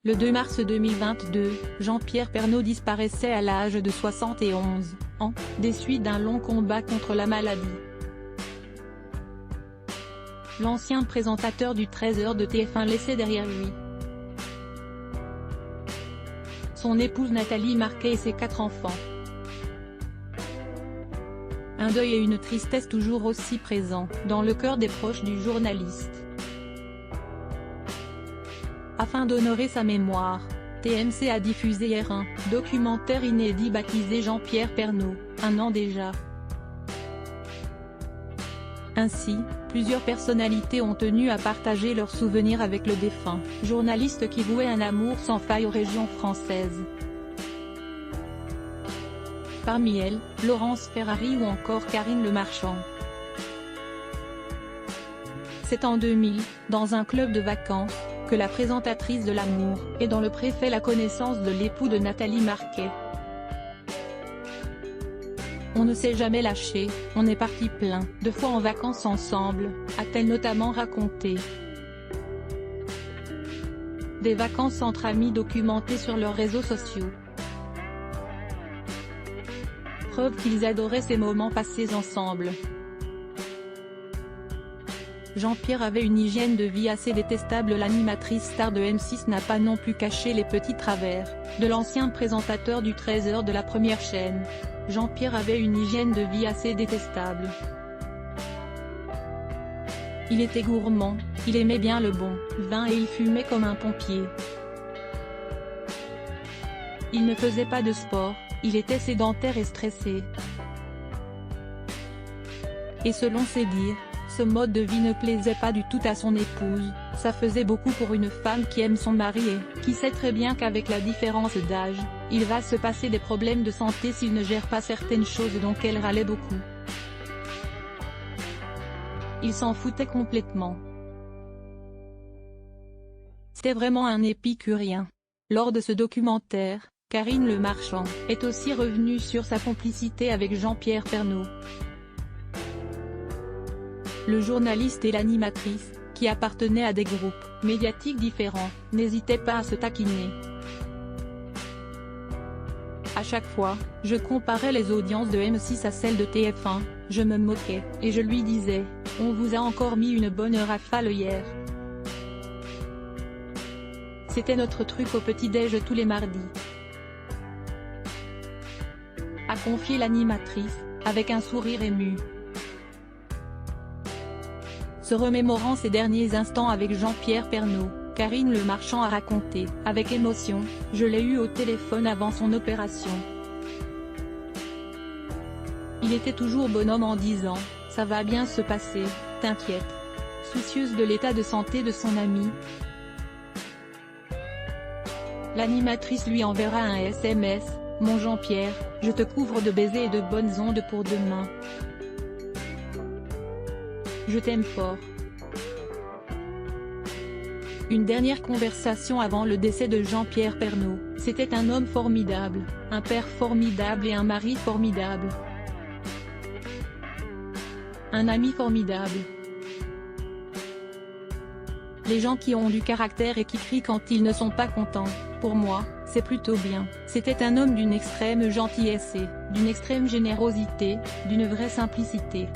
Le 2 mars 2022, Jean-Pierre Pernaut disparaissait à l'âge de 71 ans, des suites d'un long combat contre la maladie. L'ancien présentateur du 13h de TF1 laissait derrière lui son épouse Nathalie Marquet et ses 4 enfants. Un deuil et une tristesse toujours aussi présents dans le cœur des proches du journaliste. Afin d'honorer sa mémoire, TMC a diffusé hier un documentaire inédit baptisé Jean-Pierre Pernaut, un an déjà. Ainsi, plusieurs personnalités ont tenu à partager leurs souvenirs avec le défunt journaliste qui vouait un amour sans faille aux régions françaises. Parmi elles, Laurence Ferrari ou encore Karine Le Marchand. C'est en 2000, dans un club de vacances, que la présentatrice de L'Amour et dans le pré fait la connaissance de l'époux de Nathalie Marquet. On ne s'est jamais lâché, on est parti plein de fois en vacances ensemble, a-t-elle notamment raconté. Des vacances entre amis documentées sur leurs réseaux sociaux. Preuve qu'ils adoraient ces moments passés ensemble. Jean-Pierre avait une hygiène de vie assez détestable. L'animatrice star de M6 n'a pas non plus caché les petits travers de l'ancien présentateur du 13h de la première chaîne. Jean-Pierre avait une hygiène de vie assez détestable. Il était gourmand, il aimait bien le bon vin et il fumait comme un pompier. Il ne faisait pas de sport, il était sédentaire et stressé. Et selon ses dires, ce mode de vie ne plaisait pas du tout à son épouse, ça faisait beaucoup pour une femme qui aime son mari et qui sait très bien qu'avec la différence d'âge, il va se passer des problèmes de santé s'il ne gère pas certaines choses, donc elle râlait beaucoup. Il s'en foutait complètement. C'était vraiment un épicurien. Lors de ce documentaire, Karine Le Marchand est aussi revenue sur sa complicité avec Jean-Pierre Pernaut. Le journaliste et l'animatrice, qui appartenaient à des groupes médiatiques différents, n'hésitaient pas à se taquiner. À chaque fois, je comparais les audiences de M6 à celles de TF1, je me moquais, et je lui disais, on vous a encore mis une bonne rafale hier. C'était notre truc au petit-déj tous les mardis. A confié l'animatrice, avec un sourire ému. Se remémorant ces derniers instants avec Jean-Pierre Pernaut, Karine Le Marchand a raconté, avec émotion, « Je l'ai eu au téléphone avant son opération. Il était toujours bonhomme en disant, ça va bien se passer, t'inquiète. » Soucieuse de l'état de santé de son ami, l'animatrice lui enverra un SMS, « Mon Jean-Pierre, je te couvre de baisers et de bonnes ondes pour demain. Je t'aime fort. » Une dernière conversation avant le décès de Jean-Pierre Pernaut, c'était un homme formidable, un père formidable et un mari formidable. Un ami formidable. Les gens qui ont du caractère et qui crient quand ils ne sont pas contents, pour moi, c'est plutôt bien. C'était un homme d'une extrême gentillesse et d'une extrême générosité, d'une vraie simplicité.